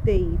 23,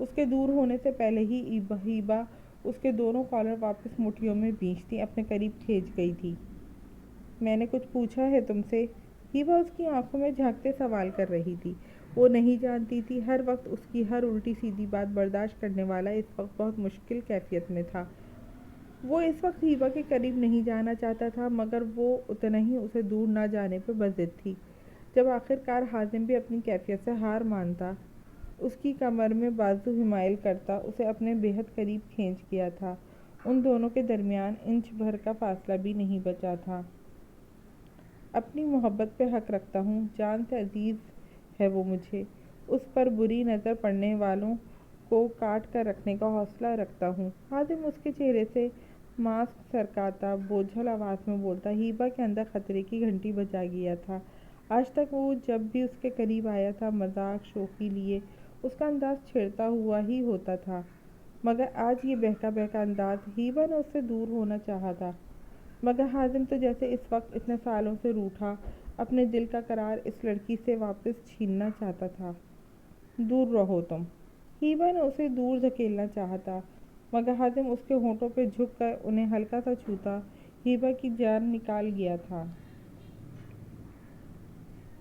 اس کے دور ہونے سے پہلے ہی ہیبا اس کے دونوں کالر واپس مٹھیوں میں بھینچتی اپنے قریب کھینچ گئی تھی۔ میں نے کچھ پوچھا ہے تم سے؟ ہیبا اس کی آنکھوں میں جھانکتے سوال کر رہی تھی۔ وہ نہیں جانتی تھی، ہر وقت اس کی ہر الٹی سیدھی بات برداشت کرنے والا اس وقت بہت مشکل کیفیت میں تھا۔ وہ اس وقت ہیبا کے قریب نہیں جانا چاہتا تھا، مگر وہ اتنا ہی اسے دور نہ جانے پہ بضد تھی۔ جب آخرکار حازم بھی اپنی کیفیت سے ہار مانتا، اس کی کمر میں بازو حمائل کرتا، اسے اپنے بہت قریب کھینچ گیا تھا۔ ان دونوں کے درمیان انچ بھر کا فاصلہ بھی نہیں بچا تھا۔ اپنی محبت پہ حق رکھتا ہوں، جان سے عزیز ہے وہ مجھے۔ اس پر بری نظر پڑنے والوں کو کاٹ کر رکھنے کا حوصلہ رکھتا ہوں۔ حازم اس کے چہرے سے ماسک سرکاتا بوجھل آواز میں بولتا۔ ہیبا کے اندر خطرے کی گھنٹی بجا گیا تھا۔ آج تک وہ جب بھی اس کے قریب آیا تھا، مذاق شوخی لیے اس کا انداز چھیڑتا ہوا ہی ہوتا تھا، مگر آج یہ بہکا بہکا انداز۔ ہیبا نے اس سے دور ہونا چاہا تھا، مگر حازم تو جیسے اس وقت اتنے سالوں سے روٹھا اپنے دل کا قرار اس لڑکی سے واپس چھیننا چاہتا تھا۔ دور رہو تم۔ ہیبا نے اسے دور دھکیلنا چاہا تھا، مگر حازم اس کے ہونٹوں پہ جھک کر انہیں ہلکا سا چھوتا ہیبا کی جان نکال گیا تھا۔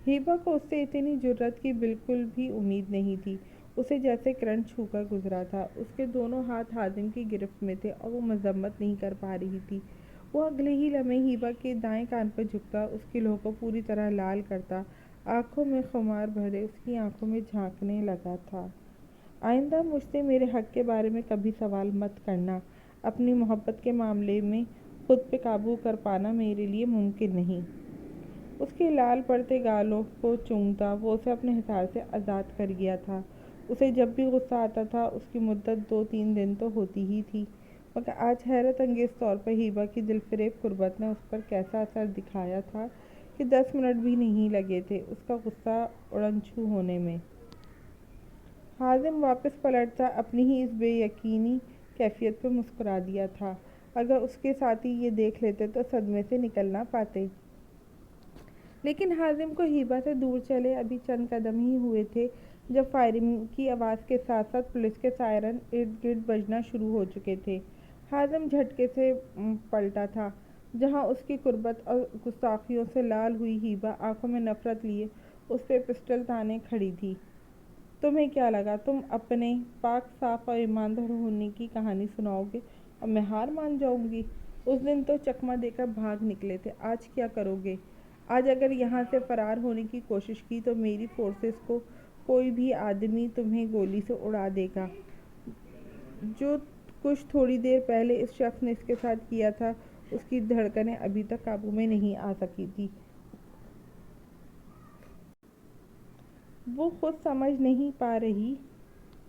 ہیبا کو اس سے اتنی جرأت کی بالکل بھی امید نہیں تھی۔ اسے جیسے کرنٹ چھو کر گزرا تھا۔ اس کے دونوں ہاتھ حازم کی گرفت میں تھے اور وہ مذمت نہیں کر پا رہی تھی۔ وہ اگلے ہی لمحے ہیبا کے دائیں کان پر جھکتا، اس کی لوہ کو پوری طرح لال کرتا، آنکھوں میں خمار بھرے اس کی آنکھوں میں جھانکنے لگا تھا۔ آئندہ مجھ سے میرے حق کے بارے میں کبھی سوال مت کرنا۔ اپنی محبت کے معاملے میں خود پہ قابو کر پانا میرے لیے ممکن نہیں۔ اس کے لال پڑتے گالوں کو چومتا وہ اسے اپنے حصار سے آزاد کر گیا تھا۔ اسے جب بھی غصہ آتا تھا، اس کی مدت 2-3 دن تو ہوتی ہی تھی، مگر آج حیرت انگیز طور پر ہیبا کی دلفریب قربت نے اس پر کیسا اثر دکھایا تھا کہ 10 منٹ بھی نہیں لگے تھے اس کا غصہ اڑنچھو ہونے میں۔ حازم واپس پلٹتا اپنی ہی اس بے یقینی کیفیت پہ مسکرا دیا تھا۔ اگر اس کے ساتھی یہ دیکھ لیتے تو صدمے سے نکل نہ پاتے۔ لیکن حازم کو ہیبا سے دور چلے ابھی چند قدم ہی ہوئے تھے جب فائرنگ کی آواز کے ساتھ ساتھ پولیس کے سائرن ارد گرد بجنا شروع ہو چکے تھے۔ حازم جھٹکے سے پلٹا تھا۔ جہاں اس کی قربت اور گستاخیوں سے لال ہوئی ہیبا آنکھوں میں نفرت لیے اس پہ پسٹل تانے کھڑی تھی۔ تمہیں کیا لگا تم اپنے پاک صاف اور ایماندار ہونے کی کہانی سناؤ گے اور میں ہار مان جاؤں گی؟ اس دن تو چکمہ دے کر بھاگ نکلے تھے، آج کیا کرو گے؟ آج اگر یہاں سے فرار ہونے کی کوشش کی تو میری فورسز کو کوئی بھی آدمی تمہیں گولی سے اڑا دے گا۔ جو کچھ تھوڑی دیر پہلے اس شخص نے اس کے ساتھ کیا تھا، اس کی دھڑکنیں ابھی تک قابو میں نہیں آ سکی تھی۔ وہ خود سمجھ نہیں پا رہی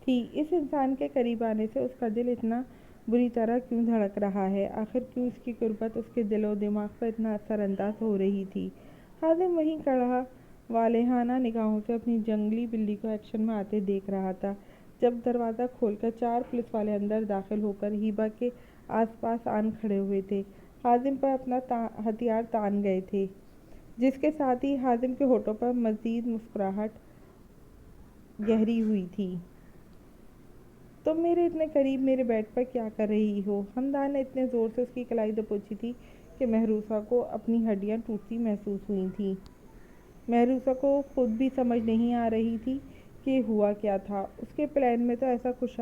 تھی اس انسان کے قریب آنے سے اس کا دل اتنا بری طرح کیوں دھڑک رہا ہے، آخر کیوں اس کی قربت اس کے دل و دماغ پر اتنا اثر انداز ہو رہی تھی۔ حازم وہیں کھڑا والہانہ نگاہوں سے اپنی جنگلی بلی کو ایکشن میں آتے دیکھ رہا تھا جب دروازہ کھول کر 4 پولیس والے اندر داخل ہو کر ہیبا کے آس پاس آن کھڑے ہوئے تھے۔ حازم پر اپنا ہتھیار تان گئے تھے، جس کے ساتھ ہی حازم کے ہونٹوں پر مزید مسکراہٹ گہری ہوئی تھی۔ تم میرے اتنے قریب میرے بیڈ پر کیا کر رہی ہو؟ حمدان نے اتنے زور سے اس کی کلائی دبوچی تھی کہ محروسہ کو اپنی ہڈیاں ٹوٹتی محسوس ہوئی تھیں۔ محروسہ کو خود بھی سمجھ نہیں آ رہی تھی کہ ہوا کیا تھا۔ اس کے پلان میں تو ایسا کچھ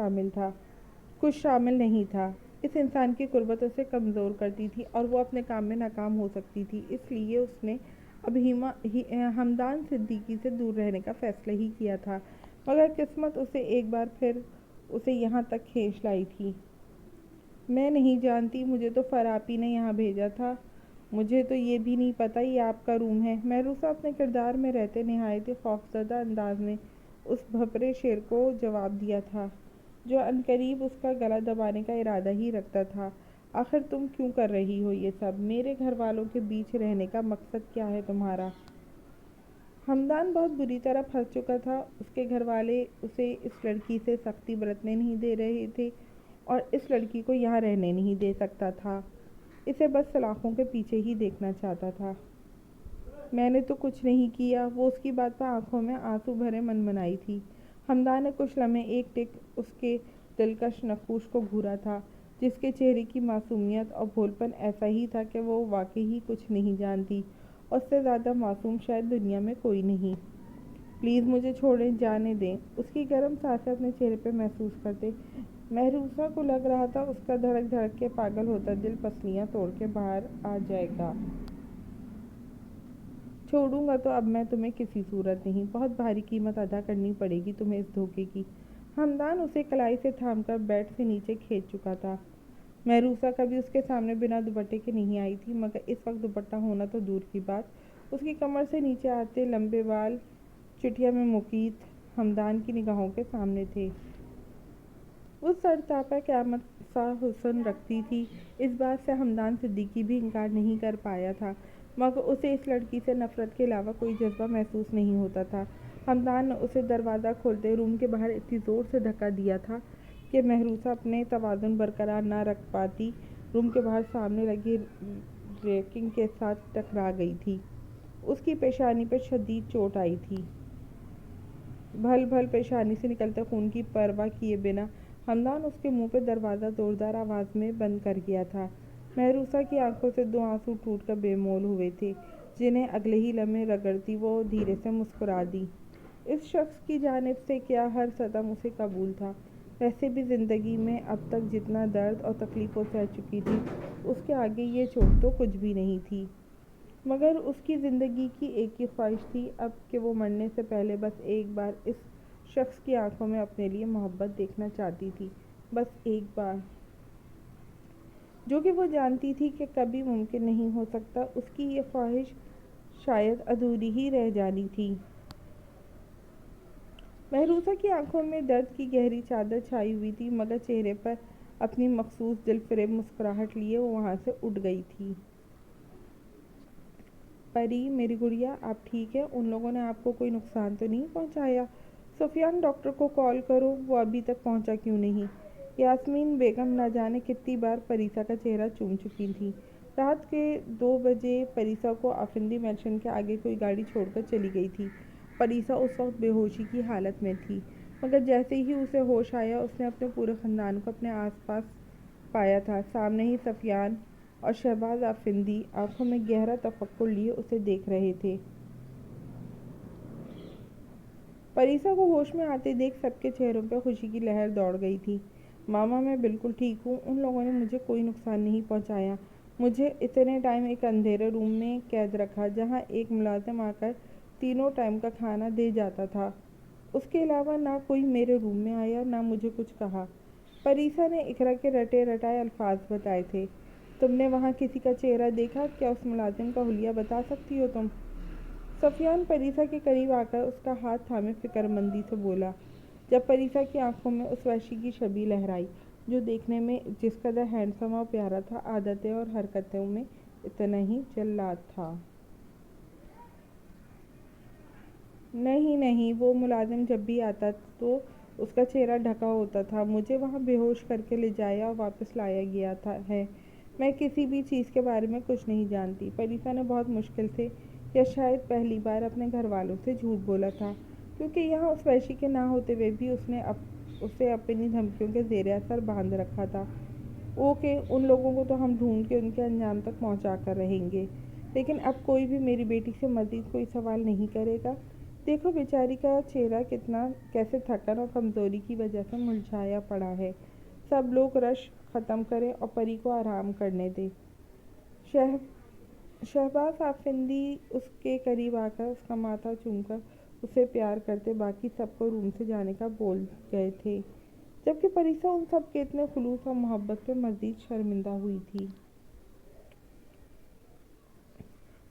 شامل نہیں تھا۔ اس انسان کی قربت اسے کمزور کرتی تھی اور وہ اپنے کام میں ناکام ہو سکتی تھی، اس لیے اس نے اب حمدان صدیقی سے دور رہنے کا فیصلہ ہی کیا تھا، مگر قسمت اسے ایک بار پھر اسے یہاں تک کھینچ لائی تھی۔ میں نہیں جانتی، مجھے تو فراپی نے یہاں بھیجا تھا، مجھے تو یہ بھی نہیں پتا یہ آپ کا روم ہے۔ محروسہ اپنے کردار میں رہتے نہایت ہی خوفزدہ انداز میں اس بھپرے شیر کو جواب دیا تھا، جو عنقریب اس کا گلا دبانے کا ارادہ ہی رکھتا تھا۔ آخر تم کیوں کر رہی ہو یہ سب؟ میرے گھر والوں کے بیچ رہنے کا مقصد کیا ہے تمہارا؟ حمدان بہت بری طرح پھنس چکا تھا۔ اس کے گھر والے اسے اس لڑکی سے سختی برتنے نہیں دے رہے تھے اور اس لڑکی کو یہاں رہنے نہیں دے سکتا تھا، اسے بس سلاخوں کے پیچھے ہی دیکھنا چاہتا تھا۔ میں نے تو کچھ نہیں کیا، وہ اس کی بات پر آنکھوں میں آنسو بھرے منمنائی تھی۔ حمدان نے کچھ لمحے ایک ٹک اس کے دلکش نقوش کو گھورا تھا، جس کے چہرے کی معصومیت اور بھولپن ایسا ہی تھا کہ وہ واقعی کچھ نہیں جانتی، اور اس سے زیادہ معصوم شاید دنیا میں کوئی نہیں۔ پلیز مجھے چھوڑیں، جانے دیں، اس کی گرم سانسیں اپنے چہرے پہ محسوس کرتے محروسہ کو لگ رہا تھا اس کا دھڑک دھڑک کے پاگل ہوتا دل پسلیاں توڑ کے باہر آ جائے گا۔ چھوڑوں گا تو اب میں تمہیں کسی صورت نہیں، بہت بھاری قیمت ادا کرنی پڑے گی تمہیں اس دھوکے کی۔ حمدان اسے کلائی سے تھام کر بیڈ سے نیچے کھینچ چکا تھا۔ محروسہ کبھی اس کے سامنے بنا دوپٹے کے نہیں آئی تھی، مگر اس وقت دوپٹہ ہونا تو دور کی بات، اس کی کمر سے نیچے آتے لمبے بال چٹیا میں مقید حمدان کی نگاہوں کے سامنے تھے۔ وہ سرتاپا قیامت سا حسن رکھتی تھی، اس بات سے حمدان صدیقی بھی انکار نہیں کر پایا تھا، مگر اسے اس لڑکی سے نفرت کے علاوہ کوئی جذبہ محسوس نہیں ہوتا تھا۔ حمدان نے اسے دروازہ کھولتے روم کے باہر اتنی زور سے دھکا دیا تھا کہ محروسہ اپنے توازن برقرار نہ رکھ پاتی روم کے باہر سامنے لگی ریلنگ کے ساتھ ٹکرا گئی تھی۔ اس کی پیشانی پر شدید چوٹ آئی تھی۔ بھل بھل پیشانی سے نکلتے خون کی پرواہ کیے بنا حمدان اس کے منہ پہ دروازہ زوردار آواز میں بند کر گیا تھا۔ محروسہ کی آنکھوں سے دو آنسو ٹوٹ کر بے مول ہوئے تھے، جنہیں اگلے ہی لمحے رگڑتی وہ دھیرے سے مسکرا دی۔ اس شخص کی جانب سے کیا ہر صدمہ اسے قبول تھا؟ ویسے بھی زندگی میں اب تک جتنا درد اور تکلیف وہ سہ چکی تھی، اس کے آگے یہ چوٹ تو کچھ بھی نہیں تھی۔ مگر اس کی زندگی کی ایک ہی خواہش تھی اب کہ وہ مرنے سے پہلے بس ایک بار اس شخص کی آنکھوں میں اپنے لیے محبت دیکھنا چاہتی تھی، بس ایک بار، جو کہ وہ جانتی تھی کہ کبھی ممکن نہیں ہو سکتا۔ اس کی یہ خواہش شاید ادھوری ہی رہ جانی تھی۔ محروسہ کی آنکھوں میں درد کی گہری چادر چھائی ہوئی تھی، مگر چہرے پر اپنی مخصوص دل فریب مسکراہٹ لیے وہ وہاں سے اٹھ گئی تھی۔ پری، میری گڑیا، آپ ٹھیک ہیں؟ ان لوگوں نے آپ کو کوئی نقصان تو نہیں پہنچایا؟ سفیان، ڈاکٹر کو کال کرو، وہ ابھی تک پہنچا کیوں نہیں؟ یاسمین بیگم نہ جانے کتنی بار پریسا کا چہرہ چوم چکی تھی۔ رات کے 2 بجے پریسا کو آفندی مینشن کے آگے کوئی گاڑی چھوڑ کر چلی گئی تھی۔ پریسا اس وقت بے ہوشی کی حالت میں تھی، مگر جیسے ہی اسے ہوش آیا اس نے اپنے پورے خاندان کو اپنے آس پاس پایا تھا۔ سامنے ہی سفیان اور شہباز آفندی آنکھوں میں گہرا تفکر لیے اسے دیکھ رہے تھے۔ پریسا کو ہوش میں آتے دیکھ سب کے چہروں پہ خوشی کی لہر دوڑ گئی تھی۔ ماما، میں بالکل ٹھیک ہوں، ان لوگوں نے مجھے کوئی نقصان نہیں پہنچایا۔ مجھے اتنے ٹائم ایک اندھیرے روم میں قید رکھا جہاں ایک ملازم آ کر تینوں ٹائم کا کھانا دے جاتا تھا۔ اس کے علاوہ نہ کوئی میرے روم میں آیا، نہ مجھے کچھ کہا۔ پریسا نے اقرا کے رٹے رٹائے الفاظ بتائے تھے۔ تم نے وہاں کسی کا چہرہ دیکھا؟ کیا اس ملازم کا حلیہ بتا سکتی ہو تم؟ سفیان پریسا کے قریب آ کر اس کا ہاتھ تھامے فکر مندی سے بولا، جب پریسا کی آنکھوں میں اس وحشی کی شبیہ لہرائی جو دیکھنے میں جس قدر ہینڈسم اور پیارا تھا، عادتیں اور حرکتوں میں اتنا ہی جلاد تھا۔ نہیں نہیں، وہ ملازم جب بھی آتا تو اس کا چہرہ ڈھکا ہوتا تھا۔ مجھے وہاں بے ہوش کر کے لے جایا اور واپس لایا گیا ہے۔ میں کسی بھی چیز کے بارے میں کچھ نہیں جانتی۔ پریسا نے بہت مشکل سے یا شاید پہلی بار اپنے گھر والوں سے جھوٹ بولا تھا، کیونکہ یہاں اس وحشی کے نہ ہوتے ہوئے بھی اس نے اسے اپنی دھمکیوں کے زیر اثر باندھ رکھا تھا۔ اوکے، ان لوگوں کو تو ہم ڈھونڈ کے ان کے انجام تک پہنچا کر رہیں گے، لیکن اب کوئی بھی میری بیٹی سے مزید کوئی سوال نہیں کرے گا۔ دیکھو بیچاری کا چہرہ کیسے تھکن اور کمزوری کی وجہ سے مرجھایا پڑا ہے۔ سب لوگ رش ختم کریں اور پری کو آرام کرنے دیں۔ شہباز آفندی اس کے قریب آ کر اس کا ماتھا چوم کر اسے پیار کرتے باقی سب کو روم سے جانے کا بول گئے تھے، جبکہ پریسا ان سب کے اتنے خلوص اور محبت پہ مزید شرمندہ ہوئی تھی۔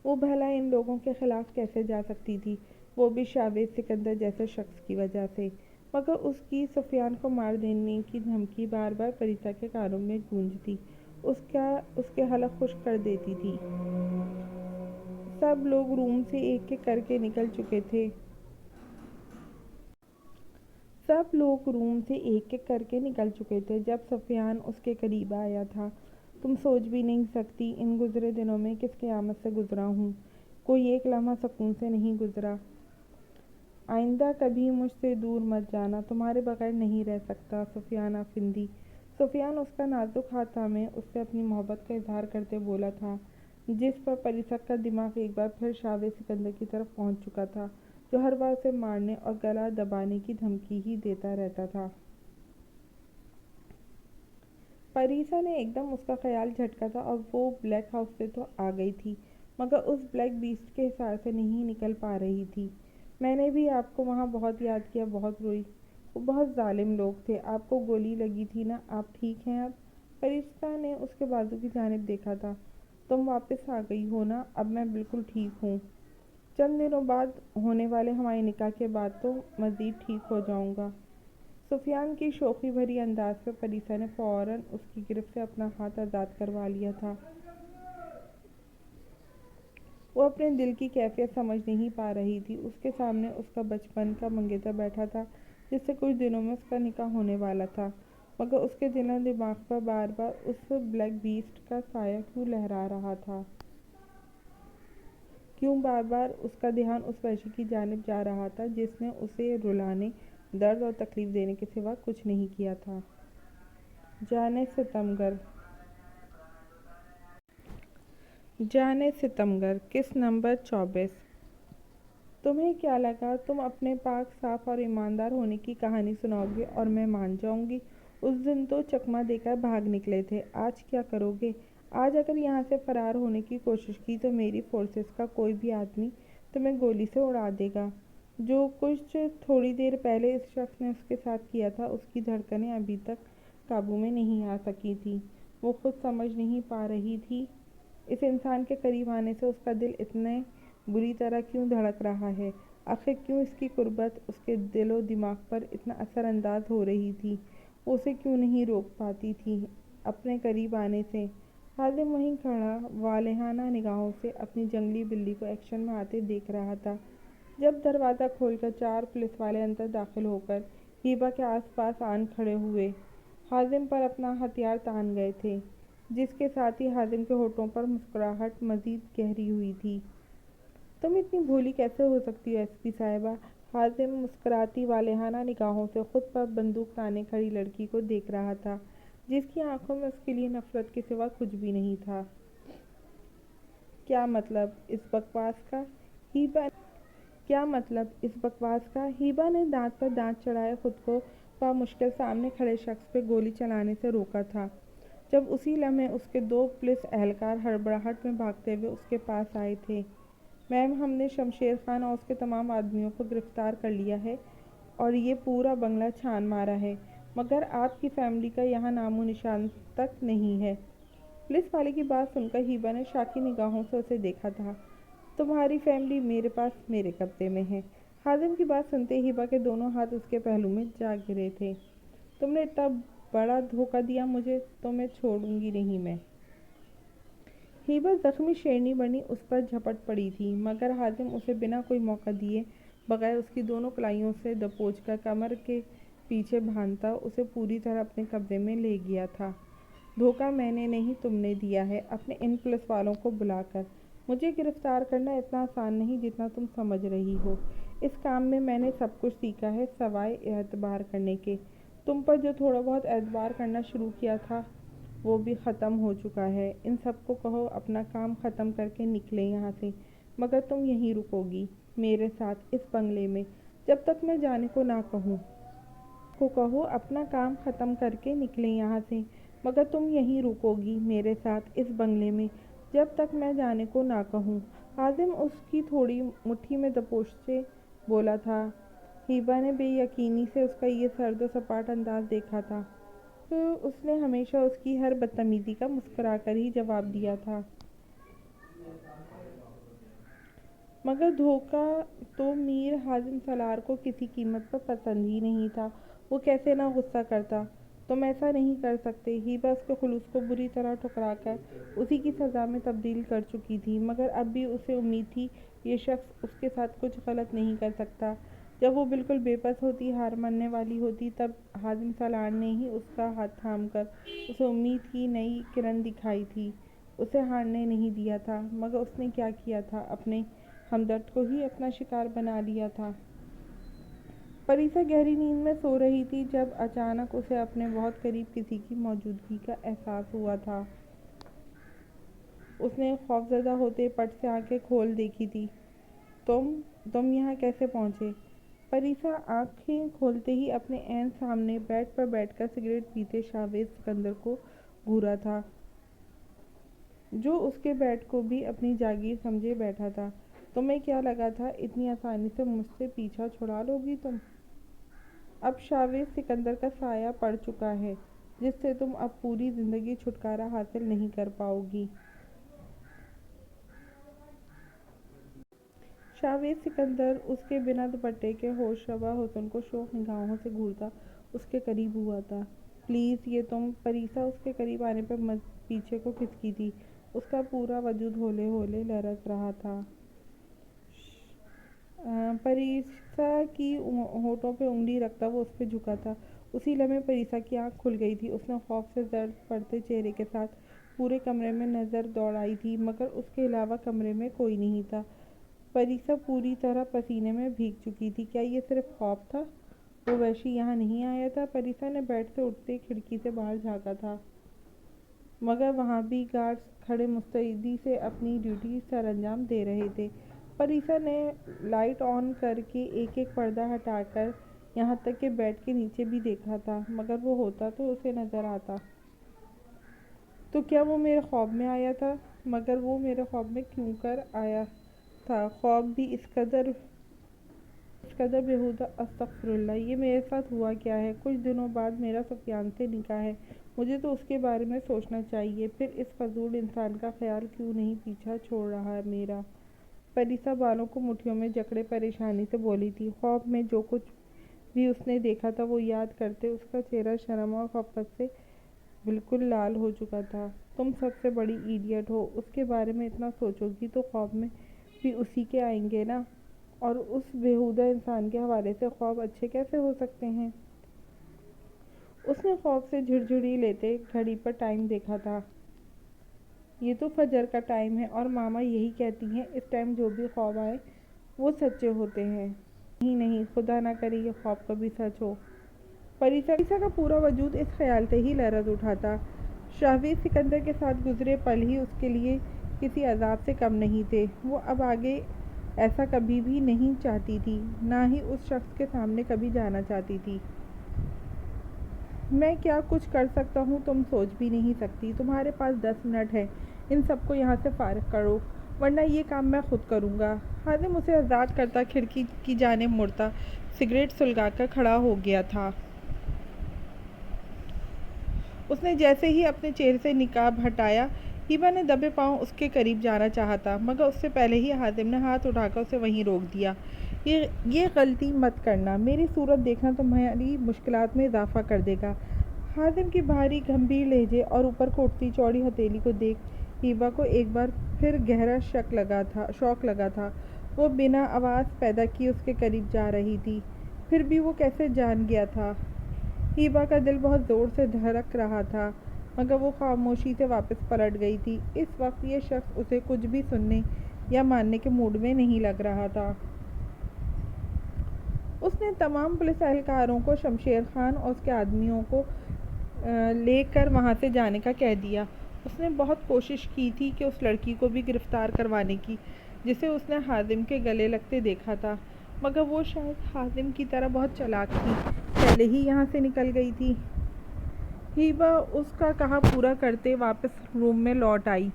وہ بھلا ان لوگوں کے خلاف کیسے جا سکتی تھی، وہ بھی جاوید سکندر جیسے شخص کی وجہ سے؟ مگر اس کی سفیان کو مار دینے کی دھمکی بار بار پریسا کے کانوں میں گونجتی، اس کے حلق خشک کر دیتی تھی۔ سب لوگ روم سے ایک ایک کر کے نکل چکے تھے۔ جب سفیان اس کے قریب آیا تھا، تم سوچ بھی نہیں سکتی ان گزرے دنوں میں کس قیامت سے گزرا ہوں۔ کوئی ایک لمحہ سکون سے نہیں گزرا۔ آئندہ کبھی مجھ سے دور مت جانا، تمہارے بغیر نہیں رہ سکتا سفیان افندی۔ سفیان اس کا نازک ہاتھ تھامے اس سے اپنی محبت کا اظہار کرتے بولا تھا، جس پر پریسٹ کا دماغ ایک بار پھر شاہ سکندر کی طرف پہنچ چکا تھا، جو ہر بار اسے مارنے اور گلا دبانے کی دھمکی ہی دیتا رہتا تھا۔ پریسا نے ایک دم اس کا خیال جھٹکا تھا اور وہ بلیک ہاؤس سے تو آ گئی تھی، مگر اس بلیک بیسٹ کے حصار سے نہیں نکل پا رہی تھی۔ میں نے بھی آپ کو وہاں بہت یاد کیا، بہت روئی۔ وہ بہت ظالم لوگ تھے، آپ کو گولی لگی تھی نا؟ آپ ٹھیک ہیں اب؟ پریسا نے اس کے بازو کی جانب دیکھا تھا۔ تم واپس آ گئی ہو نا؟ اب میں بالکل ٹھیک ہوں۔ چند دنوں بعد ہونے والے ہمارے نکاح کے بعد تو مزید ٹھیک ہو جاؤں گا۔ سفیان کی شوخی بھری انداز پر پریسا نے فوراً اس کی گرفت سے اپنا ہاتھ آزاد کروا لیا تھا۔ وہ اپنے دل کی کیفیت سمجھ نہیں پا رہی تھی۔ اس کے سامنے اس کا بچپن کا منگیتر بیٹھا تھا، جس سے کچھ دنوں میں اس کا نکاح ہونے والا تھا، مگر اس کے دل و دماغ پر بار بار اس بلیک بیسٹ کا سایہ کیوں لہرا رہا تھا؟ کیوں بار بار اس کا دھیان اس وحشی کی جانب جا رہا تھا جس نے اسے رلانے، درد اور تکلیف دینے کے سوا کچھ نہیں کیا تھا؟ جانے ستمگر۔ جانے ستمگر۔ قسط نمبر 24۔ تمہیں کیا لگا تم اپنے پاک صاف اور ایماندار ہونے کی کہانی سناؤ گے اور میں مان جاؤں گی؟ اس دن تو چکمہ دے کر بھاگ نکلے تھے، آج کیا کرو گے؟ آج اگر یہاں سے فرار ہونے کی کوشش کی تو میری فورسز کا کوئی بھی آدمی تمہیں گولی سے اڑا دے گا۔ جو کچھ تھوڑی دیر پہلے اس شخص نے اس کے ساتھ کیا تھا، اس کی دھڑکنیں ابھی تک قابو میں نہیں آ سکی تھیں۔ وہ خود سمجھ نہیں پا رہی تھی اس انسان کے قریب آنے سے اس کا دل اتنے بری طرح کیوں دھڑک رہا ہے، آخر کیوں اس کی قربت اس کے دل و دماغ پر اتنا اثر انداز ہو رہی تھی؟ وہ اسے کیوں نہیں روک پاتی تھی اپنے قریب آنے سے؟ حازم وہیں کھڑا والہانہ نگاہوں سے اپنی جنگلی بلی کو ایکشن میں آتے دیکھ رہا تھا، جب دروازہ کھول کر 4 پولیس والے اندر داخل ہو کر ہیبا کے آس پاس آن کھڑے ہوئے حازم پر اپنا ہتھیار تان گئے تھے، جس کے ساتھ ہی حازم کے ہونٹوں پر مسکراہٹ مزید گہری ہوئی تھی۔ تم اتنی بھولی کیسے ہو سکتی ہو ایس پی صاحبہ؟ حازم مسکراتی والہانہ نگاہوں سے خود پر بندوق تانے کھڑی لڑکی کو دیکھ رہا تھا، جس کی آنکھوں میں اس کے لیے نفرت کے سوا کچھ بھی نہیں تھا۔ کیا مطلب اس بکواس کا؟ کیا مطلب اس بکواس کا؟ ہیبا نے دانت پر دانت چڑھائے خود کو بامشکل سامنے کھڑے شخص پہ گولی چلانے سے روکا تھا، جب اسی لمحے اس کے 2 پولیس اہلکار ہڑبڑاہٹ میں بھاگتے ہوئے اس کے پاس آئے تھے۔ میم، ہم نے شمشیر خان اور اس کے تمام آدمیوں کو گرفتار کر لیا ہے اور یہ پورا بنگلہ چھان مارا ہے، مگر آپ کی فیملی کا یہاں نام و نشان تک نہیں ہے۔ پولیس والے کی بات سن کر ہیبا نے شاکی نگاہوں سے اسے دیکھا تھا۔ تمہاری فیملی میرے پاس میرے قبضے میں ہے۔ حازم کی بات سنتے ہیبا کے دونوں ہاتھ اس کے پہلو میں جا گرے تھے۔ تم نے اتنا بڑا دھوکہ دیا مجھے، تمہیں چھوڑوں گی نہیں میں۔ ہیبا زخمی شیرنی بنی اس پر جھپٹ پڑی تھی، مگر حازم اسے بنا کوئی موقع دیے بغیر اس کی دونوں کلائیوں سے دبوچ کر کمر کے پیچھے باندھتا اسے پوری طرح اپنے قبضے میں لے گیا تھا۔ دھوکہ میں نے نہیں، تم نے دیا ہے اپنے ان پولیس والوں کو بلا کر۔ مجھے گرفتار کرنا اتنا آسان نہیں جتنا تم سمجھ رہی ہو۔ اس کام میں میں نے سب کچھ سیکھا ہے سوائے اعتبار کرنے کے۔ تم پر جو تھوڑا بہت اعتبار کرنا شروع کیا تھا وہ بھی ختم ہو چکا ہے۔ ان سب کو کہو اپنا کام ختم کر کے نکلیں یہاں سے، مگر تم یہیں رکو گی میرے ساتھ اس بنگلے میں جب تک میں جانے کو نہ کہوں۔ کہو اپنا کام ختم کر کے نکلیں یہاں سے، مگر تم یہیں رکو گی میرے ساتھ اس بنگلے میں جب تک میں جانے کو نہ کہوں۔ حازم اس کی تھوڑی مٹھی میں دبوچے بولا تھا۔ ہیبا نے بے یقینی سے اس کا یہ سرد و سپاٹ انداز دیکھا تھا۔ اس نے ہمیشہ اس کی ہر بدتمیزی کا مسکرا کر ہی جواب دیا تھا۔ مگر دھوکہ تو میر حازم سالار کو کسی قیمت پر پسند ہی نہیں تھا، وہ کیسے نہ غصہ کرتا۔ تم ایسا نہیں کر سکتے۔ ہیبا اس کے خلوص کو بری طرح ٹھکرا کر اسی کی سزا میں تبدیل کر چکی تھی، مگر اب بھی اسے امید تھی یہ شخص اس کے ساتھ کچھ غلط نہیں کر سکتا۔ جب وہ بالکل بے بس ہوتی، ہار ماننے والی ہوتی، تب حازم سالار نے ہی اس کا ہاتھ تھام کر اسے امید کی نئی کرن دکھائی تھی، اسے ہارنے نہیں دیا تھا، مگر اس نے کیا کیا تھا؟ اپنے ہمدرد کو ہی اپنا شکار بنا لیا تھا۔ پریسا گہری نیند میں سو رہی تھی جب اچانک اسے اپنے بہت قریب کسی کی موجودگی کا احساس ہوا تھا۔ اس نے خوفزدہ ہوتے پٹ سے آنکھیں کھول دیکھی تھی۔ تم یہاں کیسے پہنچے؟ پریسا آنکھیں کھولتے ہی اپنے عین سامنے بیڈ پر بیٹھ کر سگریٹ پیتے شاویز سکندر کو گھورا تھا، جو اس کے بیڈ کو بھی اپنی جاگیر سمجھے بیٹھا تھا۔ تمہیں کیا لگا تھا اتنی آسانی سے مجھ سے پیچھا چھڑا لو گی تم؟ اب شاویز سکندر کا سایہ پڑ چکا ہے جس سے تم اب پوری زندگی چھٹکارا حاصل نہیں کر پاؤ گی۔ شاویز سکندر اس کے بنا دوپٹے کے ہوش ربا حسن کو شوق نگاہوں سے گھورتا اس کے قریب ہوا تھا۔ پلیز یہ تم۔ پریسا اس کے قریب آنے پر پیچھے کو کھسکی تھی۔ اس کا پورا وجود ہولے ہولے لرز رہا تھا۔ پریسا کی ہونٹوں پہ انگلی رکھتا وہ اس پہ جھکا تھا۔ اسی لمحے پریسا کی آنکھ کھل گئی تھی۔ اس نے خوف سے زرد پڑتے چہرے کے ساتھ پورے کمرے میں نظر دوڑائی تھی مگر اس کے علاوہ کمرے میں کوئی نہیں تھا۔ پریسا پوری طرح پسینے میں بھیگ چکی تھی۔ کیا یہ صرف خواب تھا؟ وہ وحشی یہاں نہیں آیا تھا؟ پریسا نے بیڈ سے اٹھتے کھڑکی سے باہر جھانکا تھا مگر وہاں بھی گارڈز کھڑے مستعدی سے اپنی ڈیوٹی سر انجام دے رہے تھے۔ پریسا نے لائٹ آن کر کے ایک ایک پردہ ہٹا کر یہاں تک کہ بیڈ کے نیچے بھی دیکھا تھا مگر وہ ہوتا تو اسے نظر آتا۔ تو کیا وہ میرے خواب میں آیا تھا؟ مگر وہ میرے خواب میں کیوں کر آیا تھا؟ خواب بھی اس قدر بیہودہ۔ استغفراللہ، یہ میرے ساتھ ہوا کیا ہے؟ کچھ دنوں بعد میرا سفیان سے نکاح ہے، مجھے تو اس کے بارے میں سوچنا چاہیے۔ پھر اس فضول انسان کا خیال کیوں نہیں پیچھا چھوڑ رہا ہے میرا؟ پریسا بالوں کو مٹھیوں میں جکڑے پریشانی سے بولی تھی۔ خواب میں جو کچھ بھی اس نے دیکھا تھا وہ یاد کرتے اس کا چہرہ شرم اور خفت سے بالکل لال ہو چکا تھا۔ تم سب سے بڑی ایڈیٹ ہو، اس کے بارے میں اتنا سوچو گی تو خواب میں بھی اسی کے آئیں گے نا؟ اور اس بیہودہ انسان کے حوالے سے خواب اچھے کیسے ہو سکتے ہیں؟ اس نے خوف سے جھرجھری لیتے گھڑی پر ٹائم دیکھا تھا۔ یہ تو فجر کا ٹائم ہے اور ماما یہی کہتی ہیں اس ٹائم جو بھی خواب آئے وہ سچے ہوتے ہیں۔ نہیں، خدا نہ کرے یہ خواب کبھی سچ ہو۔ پریسا کا پورا وجود اس خیال سے ہی لرز اٹھا تھا۔ شاویز سکندر کے ساتھ گزرے پل ہی اس کے لیے کسی عذاب سے کم نہیں تھے۔ وہ اب آگے ایسا کبھی بھی نہیں چاہتی تھی، نہ ہی اس شخص کے سامنے کبھی جانا چاہتی تھی۔ میں کیا کچھ کر سکتا ہوں تم سوچ بھی نہیں سکتی۔ تمہارے پاس 10 منٹ ہیں، ان سب کو یہاں سے فارغ کرو ورنہ یہ کام میں خود کروں گا۔ حازم اسے آزاد کرتا کھڑکی کی جانب مڑتا سگریٹ سلگا کر کھڑا ہو گیا تھا۔ اس نے جیسے ہی اپنے چہرے سے نقاب ہٹایا، ہیبا نے دبے پاؤں اس کے قریب جانا چاہا تھا مگر اس سے پہلے ہی حازم نے ہاتھ اٹھا کر اسے وہیں روک دیا۔ یہ غلطی مت کرنا، میری صورت دیکھنا تمہاری مشکلات میں اضافہ کر دے گا۔ حازم کی بھاری گمبھیر لہجے اور اوپر کو اٹھتی چوڑی ہتھیلی کو دیکھ ہیبا کو ایک بار پھر گہرا شوق لگا تھا۔ وہ بنا آواز پیدا کیے اس کے قریب جا رہی تھی، پھر بھی وہ کیسے جان گیا تھا؟ ہیبا کا دل بہت زور سے دھڑک رہا تھا مگر وہ خاموشی سے واپس پلٹ گئی تھی۔ اس وقت یہ شخص اسے کچھ بھی سننے یا ماننے کے موڈ میں نہیں لگ رہا تھا۔ اس نے تمام پولیس اہلکاروں کو شمشیر خان اور اس کے آدمیوں کو لے کر وہاں سے جانے کا کہہ دیا۔ اس نے بہت کوشش کی تھی کہ اس لڑکی کو بھی گرفتار کروانے کی جسے اس نے حازم کے گلے لگتے دیکھا تھا مگر وہ شاید حازم کی طرح بہت چالاک تھی، پہلے ہی یہاں سے نکل گئی تھی۔ ہیبا اس کا کہا پورا کرتے واپس روم میں لوٹ آئی۔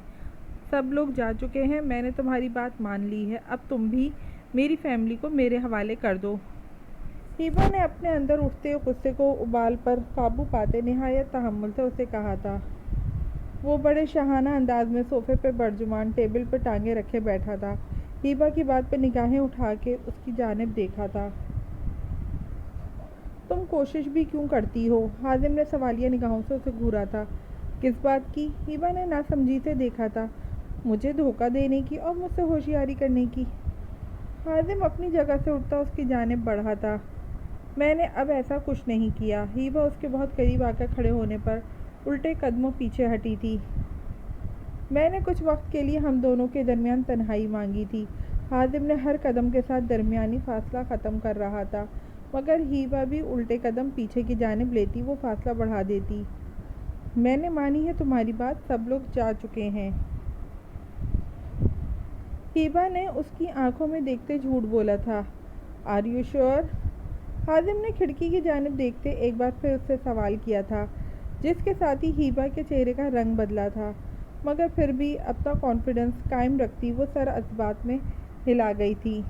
سب لوگ جا چکے ہیں، میں نے تمہاری بات مان لی ہے، اب تم بھی میری فیملی کو میرے حوالے کر دو۔ ہیبا نے اپنے اندر اٹھتے غصے کو ابال پر قابو پاتے نہایت تحمل سے اسے کہا تھا۔ وہ بڑے شاہانہ انداز میں صوفے پہ برجمان ٹیبل پہ ٹانگیں رکھے بیٹھا تھا، ہیبا کی بات پہ نگاہیں اٹھا کے اس کی جانب دیکھا تھا۔ تم کوشش بھی کیوں کرتی ہو؟ حازم نے سوالیہ نگاہوں سے اسے گھورا تھا۔ کس بات کی؟ ہیبا نے ناسمجھی سے دیکھا تھا۔ مجھے دھوکہ دینے کی اور مجھ سے ہوشیاری کرنے کی۔ حازم اپنی جگہ سے اٹھتا اس کی جانب بڑھا تھا۔ میں نے اب ایسا کچھ نہیں کیا۔ ہیبا اس کے بہت قریب آ کر کھڑے ہونے پر الٹے قدموں پیچھے ہٹی تھی۔ میں نے کچھ وقت کے لیے ہم دونوں کے درمیان تنہائی مانگی تھی۔ حازم نے ہر قدم کے ساتھ درمیانی فاصلہ ختم کر رہا تھا۔ مگر ہیبا بھی الٹے قدم پیچھے کی جانب لیتی وہ فاصلہ بڑھا دیتی۔ میں نے مانی ہے تمہاری بات، سب لوگ جا چکے ہیں۔ ہیبا نے اس کی آنکھوں میں دیکھتے جھوٹ بولا تھا۔ Are you sure? حازم نے کھڑکی کی جانب دیکھتے ایک بار پھر اس سے سوال کیا تھا، جس کے ساتھ ہی ہیبا کے چہرے کا رنگ بدلا تھا، مگر پھر بھی اپنا کانفیڈنس قائم رکھتی وہ سر اس بات میں ہلا گئی تھی،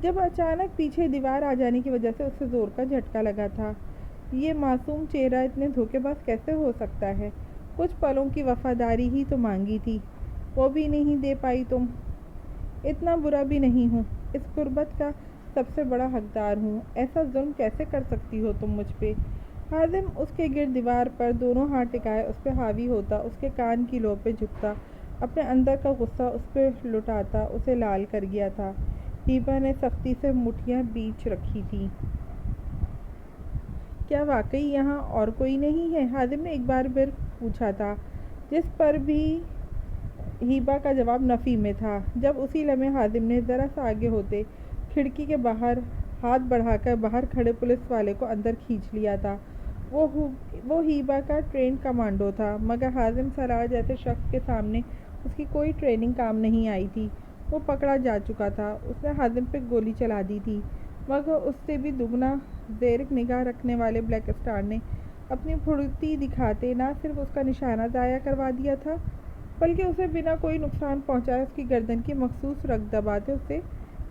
جب اچانک پیچھے دیوار آ جانے کی وجہ سے اسے زور کا جھٹکا لگا تھا۔ یہ معصوم چہرہ اتنے دھوکے باز کیسے ہو سکتا ہے؟ کچھ پلوں کی وفاداری ہی تو مانگی تھی، وہ بھی نہیں دے پائی تم۔ اتنا برا بھی نہیں ہوں، اس قربت کا سب سے بڑا حقدار ہوں، ایسا ظلم کیسے کر سکتی ہو تم مجھ پہ؟ حازم اس کے گرد دیوار پر دونوں ہاتھ ٹکائے اس پہ حاوی ہوتا، اس کے کان کی لو پہ جھکتا، اپنے اندر کا غصہ اس پہ لٹاتا۔ اسے لال کر گیا تھا۔ ہیبا نے سختی سے مٹھیاں بیچ رکھی تھیں۔ کیا واقعی یہاں اور کوئی نہیں ہے؟ حازم نے ایک بار پھر پوچھا تھا، جس پر بھی ہیبا کا جواب نفی میں تھا۔ جب اسی لمحے حازم نے ذرا سا آگے ہوتے کھڑکی کے باہر ہاتھ بڑھا کر باہر کھڑے پولیس والے کو اندر کھینچ لیا تھا۔ وہ ہیبا کا ٹرینڈ کمانڈو تھا، مگر حازم سراج جیسے شخص کے سامنے اس کی کوئی ٹریننگ کام نہیں آئی تھی۔ وہ پکڑا جا چکا تھا۔ اس نے حازم پہ گولی چلا دی تھی، مگر اس سے بھی دگنا زیرک نگاہ رکھنے والے بلیک اسٹار نے اپنی پھرتی دکھاتے نہ صرف اس کا نشانہ ضائع کروا دیا تھا، بلکہ اسے بنا کوئی نقصان پہنچائے اس کی گردن کی مخصوص رگ دباتے اسے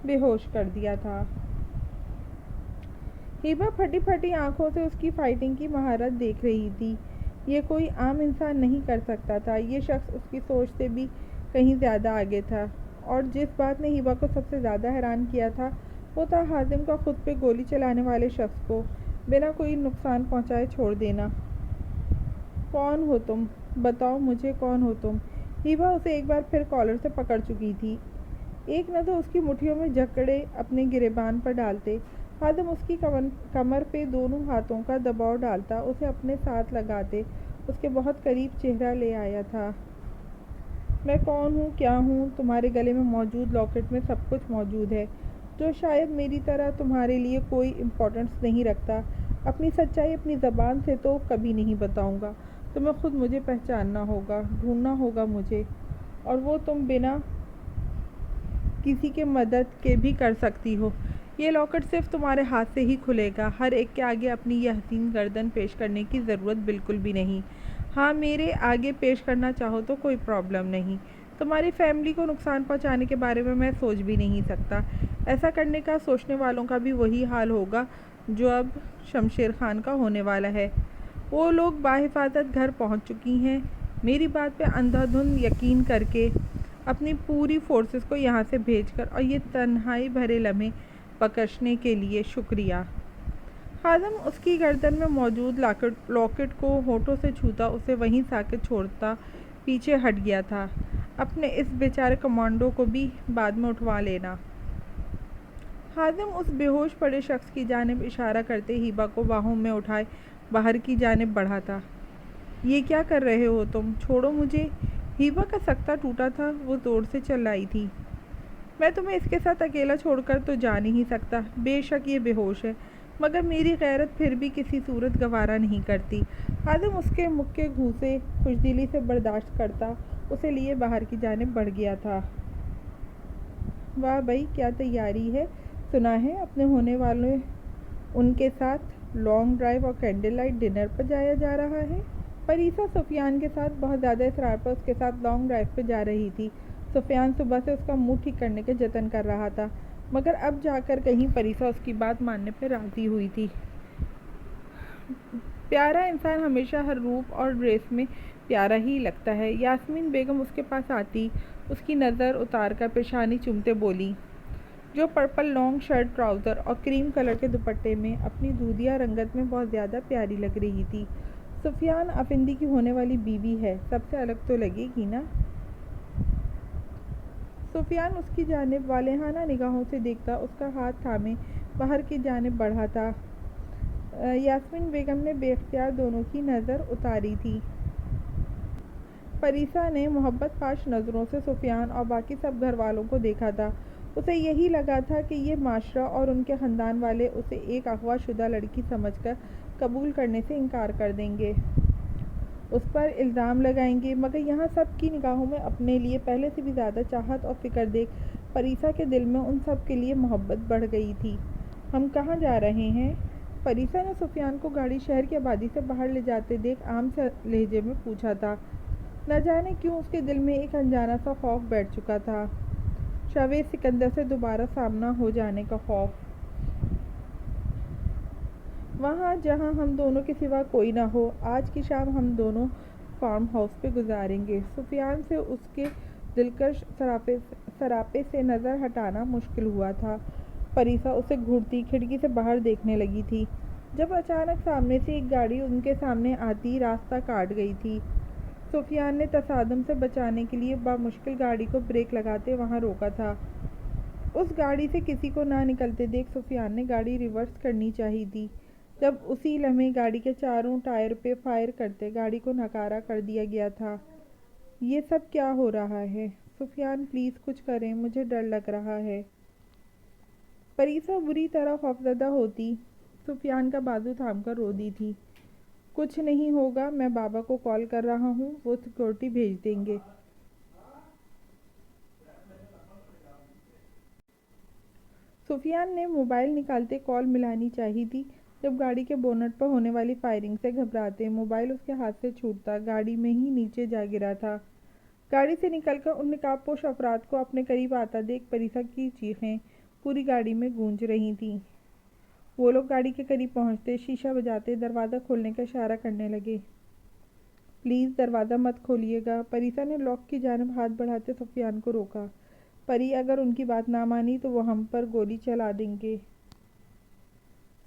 بے ہوش کر دیا تھا۔ ہیبا پھٹی پھٹی آنکھوں سے اس کی فائٹنگ کی مہارت دیکھ رہی تھی۔ یہ کوئی عام انسان نہیں کر سکتا تھا۔ یہ شخص اس کی سوچ سے بھی کہیں زیادہ آگے تھا، اور جس بات نے ہیبا کو سب سے زیادہ حیران کیا تھا وہ تھا حازم کا خود پہ گولی چلانے والے شخص کو بنا کوئی نقصان پہنچائے چھوڑ دینا۔ کون ہو تم؟ بتاؤ مجھے، کون ہو تم؟ ہیبا اسے ایک بار پھر کالر سے پکڑ چکی تھی۔ ایک نظر اس کی مٹھیوں میں جکڑے اپنے گریبان پر ڈالتے، حازم اس کی کمر پہ دونوں ہاتھوں کا دباؤ ڈالتا، اسے اپنے ساتھ لگاتے اس کے بہت قریب چہرہ لے آیا تھا۔ میں کون ہوں، کیا ہوں؟ تمہارے گلے میں موجود لاکٹ میں سب کچھ موجود ہے، جو شاید میری طرح تمہارے لیے کوئی امپورٹنس نہیں رکھتا۔ اپنی سچائی اپنی زبان سے تو کبھی نہیں بتاؤں گا، تمہیں خود مجھے پہچاننا ہوگا، ڈھونڈنا ہوگا مجھے، اور وہ تم بنا کسی کے مدد کے بھی کر سکتی ہو۔ یہ لاکٹ صرف تمہارے ہاتھ سے ہی کھلے گا، ہر ایک کے آگے اپنی یہ حسین گردن پیش کرنے کی ضرورت بالکل بھی نہیں۔ ہاں، میرے آگے پیش کرنا چاہو تو کوئی پرابلم نہیں۔ تمہاری فیملی کو نقصان پہنچانے کے بارے میں سوچ بھی نہیں سکتا۔ ایسا کرنے کا سوچنے والوں کا بھی وہی حال ہوگا جو اب شمشیر خان کا ہونے والا ہے۔ وہ لوگ بحفاظت گھر پہنچ چکی ہیں۔ میری بات پہ اندھا دھند یقین کر کے اپنی پوری فورسز کو یہاں سے بھیج کر اور یہ تنہائی بھرے لمحے بخشنے کے لیے شکریہ۔ حازم اس کی گردن میں موجود لاکٹ کو ہونٹوں سے چھوتا اسے وہیں ساکت چھوڑتا پیچھے ہٹ گیا تھا۔ اپنے اس بیچارے کمانڈو کو بھی بعد میں اٹھوا لینا۔ حازم اس بے ہوش پڑے شخص کی جانب اشارہ کرتے ہیبا کو باہوں میں اٹھائے باہر کی جانب بڑھا تھا۔ یہ کیا کر رہے ہو تم؟ چھوڑو مجھے۔ ہیبا کا سکتہ ٹوٹا تھا، وہ زور سے چلائی تھی۔ میں تمہیں اس کے ساتھ اکیلا چھوڑ کر تو جا نہیں سکتا۔ بے شک یہ بے ہوش ہے، مگر میری غیرت پھر بھی کسی صورت گوارا نہیں کرتی۔ حازم اس کے منہ کے گھوسے خوشدلی سے برداشت کرتا اسے لیے باہر کی جانب بڑھ گیا تھا۔ واہ بھئی، کیا تیاری ہے! سنا ہے اپنے ہونے والے ان کے ساتھ لانگ ڈرائیو اور کینڈل لائٹ ڈنر پر جایا جا رہا ہے؟ پریسا سفیان کے ساتھ بہت زیادہ اصرار پر اس کے ساتھ لانگ ڈرائیو پہ جا رہی تھی۔ سفیان صبح سے اس کا منہ ٹھیک کرنے کے جتن کر رہا تھا، مگر اب جا کر کہیں پریسا اس کی بات ماننے پہ راضی ہوئی تھی۔ پیارا انسان ہمیشہ ہر روپ اور ڈریس میں پیارا ہی لگتا ہے۔ یاسمین بیگم اس کے پاس آتی، اس کی نظر اتار کر پیشانی چومتے بولی، جو پرپل لانگ شرٹ ٹراؤزر اور کریم کلر کے دوپٹے میں اپنی دودھیا رنگت میں بہت زیادہ پیاری لگ رہی تھی۔ سفیان افندی کی ہونے والی بیوی ہے، سب سے الگ تو لگے گی نا؟ سفیان اس کی جانب والہانہ نگاہوں سے دیکھتا اس کا ہاتھ تھامے باہر کی جانب بڑھا تھا۔ یاسمین بیگم نے بے اختیار دونوں کی نظر اتاری تھی۔ پریسا نے محبت پاش نظروں سے سفیان اور باقی سب گھر والوں کو دیکھا تھا۔ اسے یہی لگا تھا کہ یہ معاشرہ اور ان کے خاندان والے اسے ایک اغوا شدہ لڑکی سمجھ کر قبول کرنے سے انکار کر دیں گے، اس پر الزام لگائیں گے، مگر یہاں سب کی نگاہوں میں اپنے لیے پہلے سے بھی زیادہ چاہت اور فکر دیکھ پریسا کے دل میں ان سب کے لیے محبت بڑھ گئی تھی۔ ہم کہاں جا رہے ہیں؟ پریسا نے سفیان کو گاڑی شہر کی آبادی سے باہر لے جاتے دیکھ عام سے لہجے میں پوچھا تھا۔ نہ جانے کیوں اس کے دل میں ایک انجانا سا خوف بیٹھ چکا تھا، جاوید سکندر سے دوبارہ سامنا ہو جانے کا خوف۔ وہاں جہاں ہم دونوں کے سوا کوئی نہ ہو، آج کی شام ہم دونوں فارم ہاؤس پہ گزاریں گے۔ سفیان سے اس کے دلکش سراپے سے نظر ہٹانا مشکل ہوا تھا۔ پریسا اسے گھورتی کھڑکی سے باہر دیکھنے لگی تھی جب اچانک سامنے سے ایک گاڑی ان کے سامنے آتی راستہ کاٹ گئی تھی۔ سفیان نے تصادم سے بچانے کے لیے بامشکل گاڑی کو بریک لگاتے وہاں روکا تھا۔ اس گاڑی سے کسی کو نہ نکلتے دیکھ سفیان نے گاڑی ریورس کرنی چاہی تھی، جب اسی لمحے گاڑی کے چاروں ٹائر پہ فائر کرتے گاڑی کو ناکارہ کر دیا گیا تھا۔ یہ سب کیا ہو رہا ہے؟ سفیان پلیز کچھ کریں، مجھے ڈر لگ رہا ہے۔ پریسا بری طرح خوفزدہ ہوتی سفیان کا بازو تھام کر رو دی تھی۔ کچھ نہیں ہوگا، میں بابا کو کال کر رہا ہوں، وہ سیکورٹی بھیج دیں گے۔ سفیان نے موبائل نکالتے کال ملانی چاہی تھی جب گاڑی کے بونٹ پر ہونے والی فائرنگ سے گھبراتے موبائل اس کے ہاتھ سے چھوٹتا گاڑی میں ہی نیچے جا گرا تھا۔ گاڑی سے نکل کر ان نقاب پوش افراد کو اپنے قریب آتا دیکھ پریسا کی چیخیں پوری گاڑی میں گونج رہی تھیں۔ وہ لوگ گاڑی کے قریب پہنچتے، شیشہ بجاتے دروازہ کھولنے کا اشارہ کرنے لگے۔ پلیز دروازہ مت کھولیے گا۔ پریسا نے لاک کی جانب ہاتھ بڑھاتے سفیان کو روکا۔ پری اگر ان کی بات نہ مانی تو وہ ہم پر گولی چلا دیں گے۔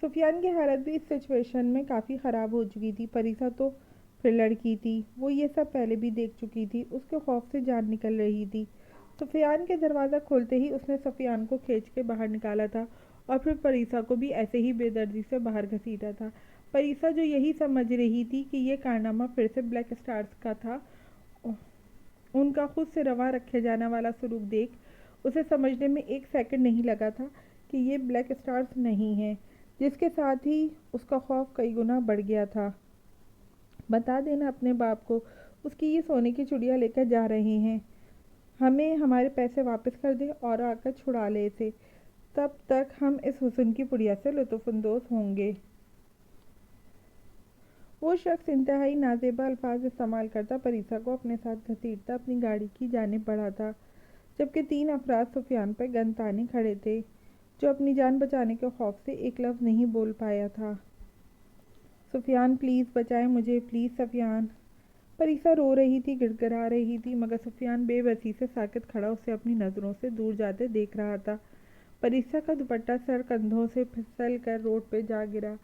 سفیان کی حالت بھی اس سچویشن میں کافی خراب ہو چکی تھی۔ پریسا تو پھر لڑکی تھی، وہ یہ سب پہلے بھی دیکھ چکی تھی، اس کے خوف سے جان نکل رہی تھی۔ سفیان کے دروازہ کھولتے ہی اس نے سفیان کو کھینچ کے باہر نکالا تھا اور پھر پریسا کو بھی ایسے ہی بے دردی سے باہر گھسیٹا تھا۔ پریسا جو یہی سمجھ رہی تھی کہ یہ کارنامہ پھر سے بلیک اسٹارز کا تھا، ان کا خود سے رواں رکھے جانے والا سلوک دیکھ اسے سمجھنے میں ایک سیکنڈ نہیں لگا تھا کہ یہ بلیک اسٹارز نہیں ہیں، جس کے ساتھ ہی اس کا خوف کئی گنا بڑھ گیا تھا۔ بتا دینا اپنے باپ کو، اس کی یہ سونے کی چڑیا لے کر جا رہے ہیں، ہمیں ہمارے پیسے واپس کر دے اور آ کر چھڑا لے اسے، تب تک ہم اس حسن کی پڑیا سے لطف اندوز ہوں گے۔ وہ شخص انتہائی نازیبا الفاظ استعمال کرتا پریسا کو اپنے ساتھ گھسیٹتا اپنی گاڑی کی جانب بڑھا تھا، جبکہ تین افراد سفیان پر گن تانے کھڑے تھے، جو اپنی جان بچانے کے خوف سے ایک لفظ نہیں بول پایا تھا۔ سفیان پلیز بچائیں مجھے، پلیز سفیان۔ پریسا رو رہی تھی، گڑ گڑا رہی تھی، مگر سفیان بے بسی سے ساکت کھڑا اسے اپنی نظروں سے دور جاتے دیکھ رہا تھا۔ پریسا کا دوپٹہ سر کندھوں سے پھسل کر روڈ پہ جا گرا،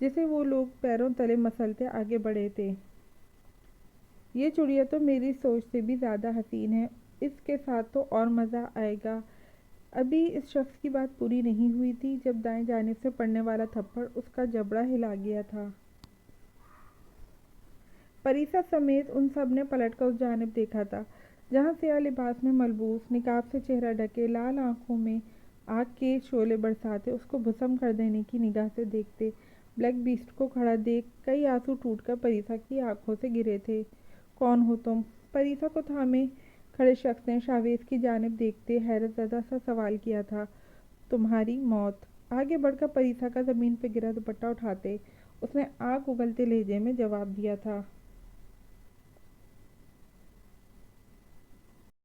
جسے وہ لوگ پیروں تلے مسلتے آگے بڑھے تھے۔ یہ چڑیا تو میری سوچ سے بھی زیادہ حسین ہے، اس کے ساتھ تو اور مزہ آئے گا۔ ابھی اس شخص کی بات پوری نہیں ہوئی تھی جب دائیں جانب سے پڑنے والا تھپڑ اس کا جبڑا ہلا گیا تھا۔ پریسا سمیت ان سب نے پلٹ کر اس جانب دیکھا تھا جہاں سیاہ لباس میں ملبوس، نقاب سے چہرہ ڈھکے، لال آنکھوں میں آگ کے شعلے برساتے اس کو بھسم کر دینے کی نگاہ سے دیکھتے بلیک بیسٹ کو کھڑا دیکھ کئی آنسو ٹوٹ کر پریسا کی آنکھوں سے گرے تھے۔ کون ہو تم؟ پریسا کو تھامے کھڑے شخص نے شاویز کی جانب دیکھتے حیرت زدہ سا سوال کیا تھا۔ تمہاری موت؟ آگے بڑھ کر پریسا کا زمین پہ گرا دوپٹہ اٹھاتے اس نے آگ اگلتے لہجے میں جواب دیا تھا۔